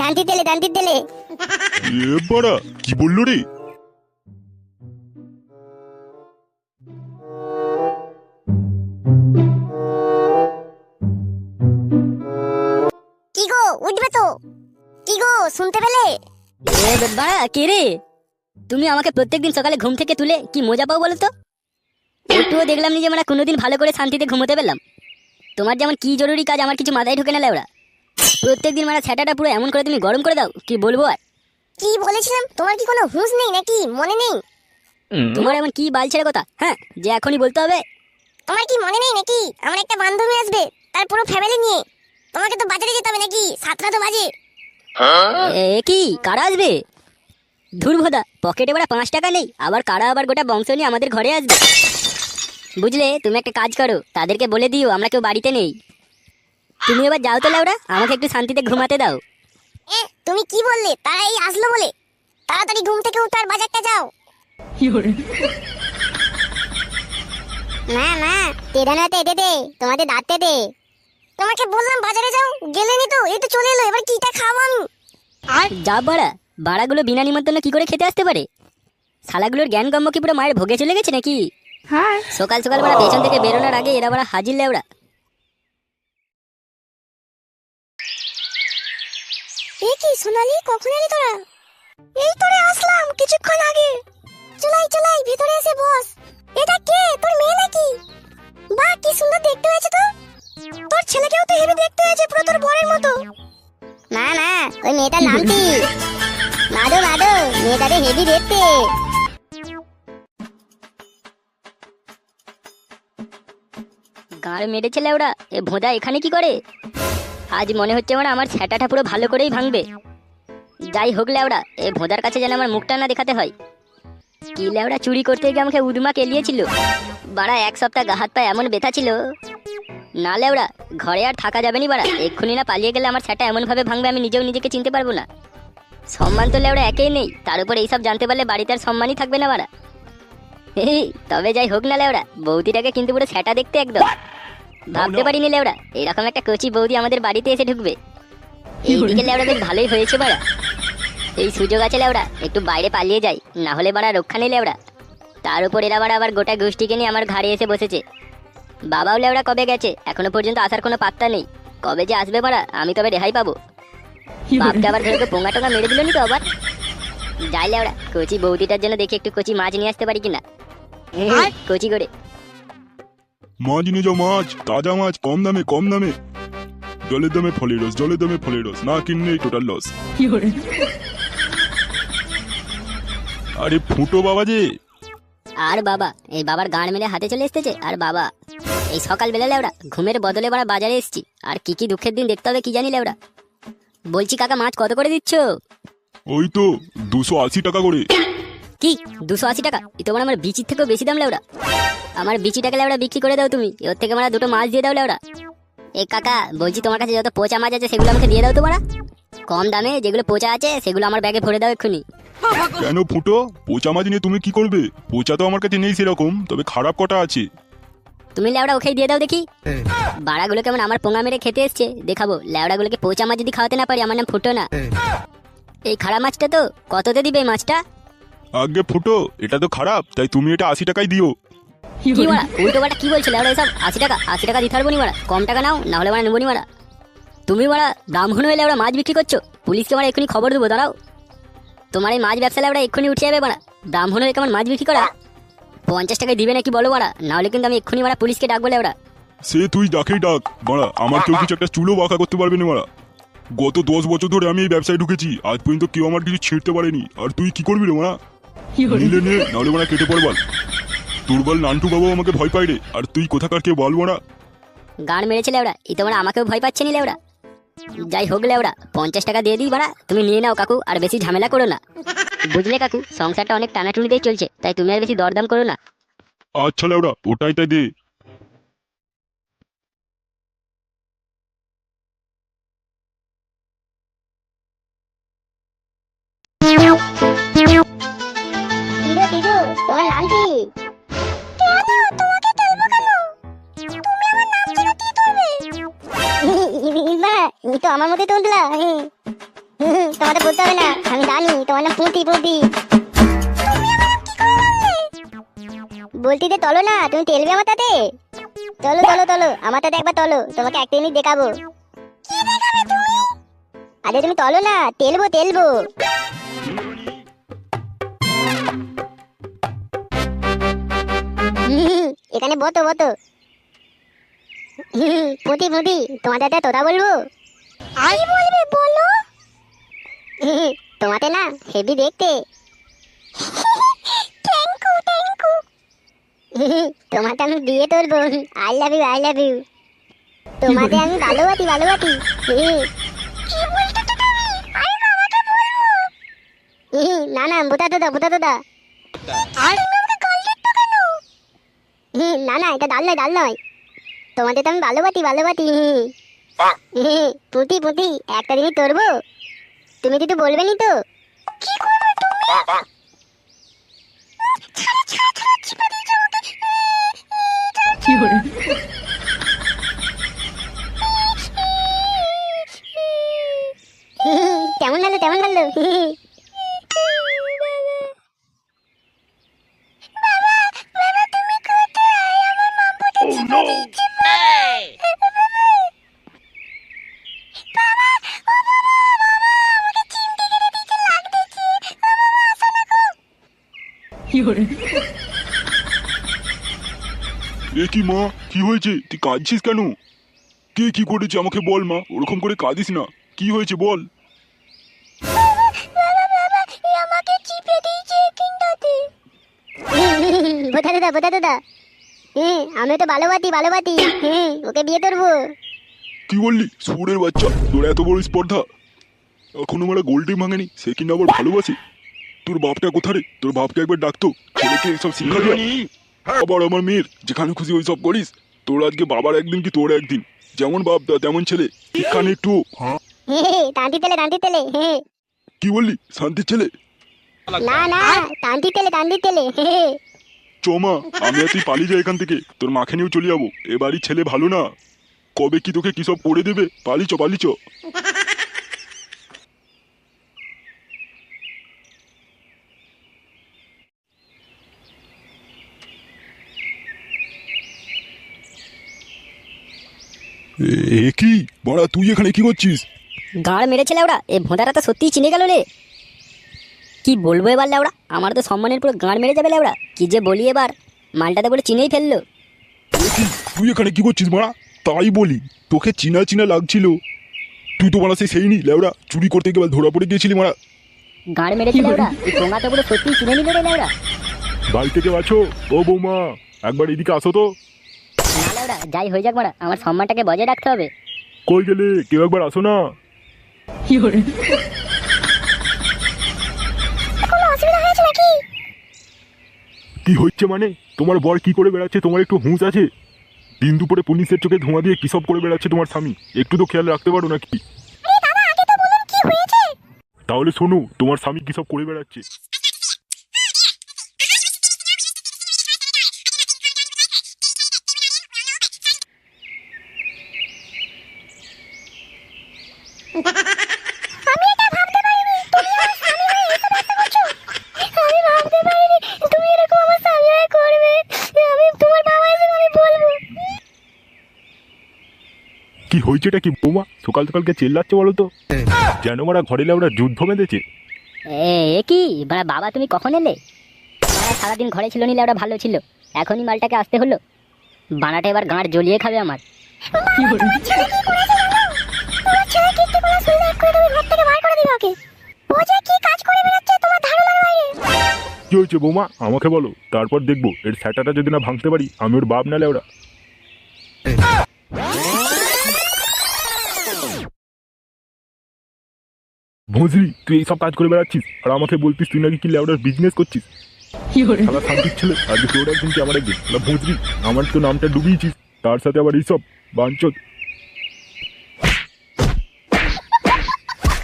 দান্তি তেলে। এ বাড়া কি বললো রে? কি গো উঠবে তো? কি গো শুনতে পেলে? এ বাড়া কে রে? তুমি আমাকে প্রত্যেকদিন সকালে ঘুম থেকে তুলে কি মজা পাও বলো তো? একটুও দেখলাম নি যে আমরা কোনোদিন ভালো করে শান্তিতে ঘুমোতে পেলাম। তোমার যেমন কি জরুরি কাজ আমার কিছু মাথায় ঢোকে না লেওড়া। প্রত্যেকদিন মারা ছ্যাটাটা পুরো এমন করে তুমি গরম করে দাও, কি বলবো আর। কি বলেছিলাম? তোমার কি কোনো হুঁশ নেই নাকি? মনে নেই? তোমার এমন কি বাল ছেড়ে কথা, হ্যাঁ, যে এখনই বলতে হবে? তোমার কি মনে নেই নাকি আমার একটা বান্ধবী আসবে, তার পুরো ফ্যামিলি নিয়ে? তোমাকে তো বাজারে যেতে হবে নাকি? 7টা তো বাজে। এ কি কারা আসবে? ধুরভোদা, পকেটে বড় 5 টাকা নেই, আবার কারা আবার গোটা বংশ নিয়ে আমাদের ঘরে আসবে। বুঝলে, তুমি একটা কাজ করো, তাদেরকে বলে দিও আমরা কেউ বাড়িতে নেই। তুমি এবার যাও তো লেওড়া, আমাকে একটু শান্তিতে ঘুমাতে দাও। তুমি কি বললে? তারা এই আসলো বলে? তাড়াতাড়ি ঘুম থেকে উঠো আর বাজারটা যাও। না তেরা না তেদে দে, তোমাদের দাঁতে দে। তোমাকে বললাম বাজারে যাও, গেলেনি তো, এই তো চলে এলো, এবার কিটা খাবো আমি? আর যা বাড়া, বাড়াগুলো বিনা নিমন্ত্রণে কি করে খেতে আসতে পারে? শালাগুলোর জ্ঞান গম্য কি পুরো মায়ের ভোগে চলে গেছে নাকি? হ্যাঁ, সকাল সকাল বাড়া পেছন থেকে বেরোনোর আগে এরা বাড়া হাজির লেওড়া। এ কি সোনালি, কখন এলি তোরা? এই তোরে আসলাম কিছুক্ষণ আগে। চলাই ভিতরে এসে বস। এটা কে? তোর মেয়ে নাকি? বাহ, কি সুন্দর দেখতে হয়েছে তো। তোর ছেলেকেও তো হেভি দেখতে হয়েছে, পুরো তোর বরের মতো। না ওই মেয়েটার নাম কি? মাদো মেয়েটারে হেভি দেখতে। গাড় মেরেছে লেওড়া, এ ভোঁদা এখানে কি করে? আজ মনে হচ্ছে মানে আমার ছ্যাটাটা পুরো ভালো করেই ভাঙবে। যাই হোক লেওড়া, এ ভোঁদার কাছে যেন আমার মুখটা না দেখাতে হয়। কি লেওড়া, চুরি করতে গিয়ে আমাকে উদমা কেলিয়েছিল বাড়া। 1 সপ্তাহ গা হাত পা এমন ব্যথা ছিল না লেওড়া, ঘরে আর থাকা যাবে নি বাড়া। এক্ষুনি না পালিয়ে গেলে আমার ছ্যাটা এমন ভাবে ভাঙবে আমি নিজেও নিজেকে চিনতে পারবো না। সম্মান তো লেওড়া একেই নেই, তার উপর এইসব জানতে পারলে বাড়িতে আর সম্মানই থাকবে না বাড়া। এই তবে যাই হোক না লেওড়া, বৌদিটাকে কিন্তু পুরো ছ্যাটা দেখতে একদম। ভাবতে পারিনি লেওড়া এরকম একটা কচি বৌদি আমাদের বাড়িতে এসে ঢুকবে। এইদিকে লেওড়া বেশ ভালোই হয়েছে বাড়া। এই সুযোগ আছে লেওড়া, একটু বাইরে পালিয়ে যাই, না হলে বাড়া রক্ষা নেই লেওড়া। তার উপর এরা বাড়া আবার গোটা গোষ্ঠীকে নিয়ে আমার ঘাড়ে এসে বসেছে। বাবাও লেওড়া কবে গেছে, এখনো পর্যন্ত আসার কোনো পাত্তা নেই। কবে যে আসবে বাড়া, আমি তবে রেহাই পাবো। বাপকে আবার ধরে তো পোঙা টোঙা মেরে দিল নি তো আবার। যাই লেওড়া, কচি বৌদিটার জন্য দেখি একটু কচি মাছ নিয়ে আসতে পারি কিনা। কচি করে মাছ নিয়ে যাও, মাছ, তাজা মাছ, কম দামে। জলের দামে ফলের রস না কিনলে টোটাল লস। আরে ফুটো বাবা যে। আর বাবা, এই বাবার গাঁড় মেলে হাতে চলে এসেছে। আর বাবা, এই সকাল বেলা লেওড়া ঘুমের বদলে বাড়া বাজারে এসেছি, আর কি দুঃখের দিন দেখতে হবে কি জানি লেওড়া। বলছি কাকা, মাছ কত করে দিচ্ছ? ওই তো 280 টাকা করে। কি 280 টাকা? এ তোমার আমার বিচির থেকেও বেশি দাম লেওড়া। আমার বিচিটাকে লেওড়া বিক্রি করে দাও তুমি, ওর থেকে মারা 2টো মাছ দিয়ে দাও লেওড়া। এই কাকা বলছি, তোমার কাছে যত পচা মাছ আছে সেগুলো আমাকে দিয়ে দাও তো মারা। কম দামে যেগুলো পচা আছে সেগুলো আমার ব্যাগে ভরে দাও এক্ষুনি। কেন ফুটো, পচা মাছ নিয়ে তুমি কি করবে? পচা তো আমার কাছে নেই সেরকম, তবে খারাপ কটা আছে। তুমি লেওড়া ওখানে দিয়ে দাও দেখি। বাড়াগুলো কেমন আমার পোঙা মেরে খেতে এসছে, দেখাবো লেওড়াগুলোকে পচা মাছ যদি খাওয়াতে না পারি আমার নাম ফুটো না। এই খারাপ মাছটা তো কততে দিবে এই মাছটা? আগে ফুটো, এটা তো খারাপ, তাই তুমি এটা 80 টাকায় দিও। কি মারা উল্টো বাটা কি বলছো লেওড়া এসব? 80 টাকা দিতে পারবো নি মারা, কম টাকা নাও, না হলে মারা নেবো নি মারা। তুমি মারা ব্রাহ্মণ হয়ে লেওড়া মাছ বিক্রি করছো, পুলিশকে মারা এক্ষুনি খবর দেবো, দাঁড়াও। তোমার এই মাছ ব্যবসা লেওড়া এক্ষুনি উঠে যাবে মারা। ব্রাহ্মণ হয়ে কেমন মাছ বিক্রি করা? 50 টাকায় দিবে নাকি বলো মারা, না হলে কিন্তু আমি এক্ষুনি মারা পুলিশকে ডাকবো লেওড়া। সে তুই ডাকেই ডাক মারা, আমার কেউ কিছু একটা চুলো বাঁকা করতে পারবে না মারা। গত 10 বছর ধরে আমি এই ব্যবসায় ঢুকেছি, আজ পর্যন্ত কেউ আমার কিছু ছিঁড়তে পারেনি। আর তুই কি করবি রে মারা? নিলে নে, নাহলে মারা কেটে পড়বাল। তোর বল নান্টু বাবু আমাকে ভয় পাই রে, আর তুই কোথাকার কে বল মারা? গান মেরেছে লেওড়া, এই তোমরা আমাকেও ভয় পাচ্ছে নি লেওড়া। যাই হোক লেওড়া, 50 টাকা দিয়ে দিই বাড়া, তুমি নিয়ে নাও কাকু, আর বেশি ঝামেলা করো না। বুঝলে কাকু, সংসারটা অনেক টানাটুনিতেই চলছে, তাই তুমি আর বেশি দরদাম করো না। আচ্ছা লেওড়া, ওটাই তাই দে। দিদু তোমার নাম কি? কেন তোমাকে তুলবো কেন? তুমি আমার নাম জেনে কি করবে? না, তুমি তো আমার মতই তুললা। তোমাদের বলতে হবে না, আমি জানি তোমার নাম পুঁতি পুঁতি। বলতি যে তলো না, তুমি তেলবে আমার তাতে। চলো চলো চলো আমার তাতে একবার তলো, তোমাকে একটা জিনিস দেখাবো। আরে তুমি তলো না, তেলবো তেলবো। এখানে বতো বতো। পুঁতি পুঁতি তোমার দাদা তোরা বলবো। আই বলবে বলো। তোমাতে না হেভি দেখতে। Thank you thank you. তোমাকে আমি বিয়ে করবো। I love you I love you. তোমাকে আমি ভালোবাসি ভালোবাসি। কি বলতে তুমি? আমি বাবাকে বলবো। না না বুতা দাদা বুতা দাদা। আর তুমি আমাকে কল করতে কেন? না না এটা ডাল নয় ডাল নয়। তোমাদের তো আমি ভালোবাসি ভালোবাসি। পুঁতি পুঁতি একটা জিনিস করবো, তুমি কিছু বলবে নি তো? কি করবে তুমি? কেমন লাগলো কেমন লাগলো? এ কি মা, কি হয়েছে? তুই কাঁদছিস কেন? কে কি করেছে আমাকে বল মা, ওরকম করে কাঁদিস না। কি হয়েছে বল। আমাকে চিপে দিয়েছে কিন্দাতে। বোধা দাদা বোধা দাদা। আমি তো ভালোবাসি ভালোবাসি। ওকে বিয়ে করবো। কি বললি সুরের বাচ্চা, তোর এত বড় স্পর্ধা? এখনো আমার গোল্ডে ভাঙেনি, সে কিনা আবার ভালোবাসে? তোর বাপটা কোথায় রে? তোর বাপকে একবার ডাকতো, ছেলেকে এইসব শিখাবি। আবার আমার মেয়ের যেখানে খুশি ওই সব করিস। তোর আজকে বাবার একদিন কি তোর একদিন। যেমন বাপ তেমন ছেলে, এখানে একটু। তান্তি তেলে তান্তি তেলে। কি বললি শান্তির ছেলে? না না তান্তি তেলে তান্তি তেলে। চমা, আমি আর তুই পালিয়ে যাই এখান থেকে, তোর মাকে নিয়েও চলে যাবো। এ বাড়ির ছেলে ভালো না, কবে কি তোকে কি সব করে দেবে। Polish polish. এ কি বড়া, তুই এখানে কি করছিস? গাঁড় মেরেছে লেওড়া, এ ভোঁদাটা তো সত্যিই চিনে গেল রে। কি বলবো এবার লেওড়া, আমার তো সম্মানের পুরো গাঁড় মেরে যাবে লেওড়া। কি যে বলি এবার, মালটাতে বলে চিনেই ফেললো। এ কি, তুই এখানে কি করছিস বড়া? তাই বলি তোকে চিনা চিনা লাগছিল। তুই তো বড়া সেই নি লেওড়া, চুরি করতে গিয়ে ধরা পড়ে গিয়েছিলি মারা। গাঁড় মেরেছে লেওড়া, এই টোঙা তো পুরো সত্যিই চিনে নিল রে লেওড়া। বাড়িতে কেউ আছো? ও বৌমা, একবার এদিকে আসো তো। না লেওড়া, যাই হয়ে যাক মারা, আমার সম্মানটাকে বজায় রাখতে হবে। কই গেলে? কেউ একবার আসো না। কোনো অসুবিধা হয়েছে নাকি? কি হচ্ছে মানে? তোমার বর কি করে বেড়াচ্ছে তোমার একটু হুঁশ আছে? দিন দুপুরে পুলিশের চোখে ধোঁয়া দিয়ে কি সব করে বেড়াচ্ছে তোমার স্বামী, একটু তো খেয়াল রাখতে পারো নাকি? আরে দাদা আগে তো বলুন কি হয়েছে? তাহলে শোনো, তোমার স্বামী কি সব করে বেড়াচ্ছে। আমি এটা ভাবতে পারিনি তুমি আমার স্বামী হয়ে এসব একটা করছো। আমি ভাবতে পারিনি তুমি এরকম আমার স্বামী হয়ে করবে। আমি তোমার বাবা এসে আমি বলবো। কি হয়েছেটা কি বৌমা? সকাল সকালকে চেল্লাচ্ছে বলো তো, যেন মারা ঘরে ওরা যুদ্ধ বেঁধেছে। এ কি বাবা, তুমি কখন এলে? সারাদিন ঘরে ছিল নিলে ওরা ভালো ছিল, এখনই মালটাকে আসতে হলো। বানাটা এবার গাঁড় জ্বলিয়ে খাবে আমার। কি হয়েছে বৌমা আমাকে বলো, তারপর দেখবো এর স্যাটাটা যদি না ভাঙতে পারি আমি ওর বাপ না লেওড়া। ভোজরি, তুই এইসব কাজ করে বেড়াচ্ছিস আর আমাকে বলতিস তুই নাকি কি লেওড়ার বিজনেস করছিস। শালা শান্তির ছেলে, আজকে তোর একদিন কি আমার একদিন। ভোজরি, আমার তো নামটা ডুবিয়েছিস, তার সাথে আবার এইসব বাঞ্চত।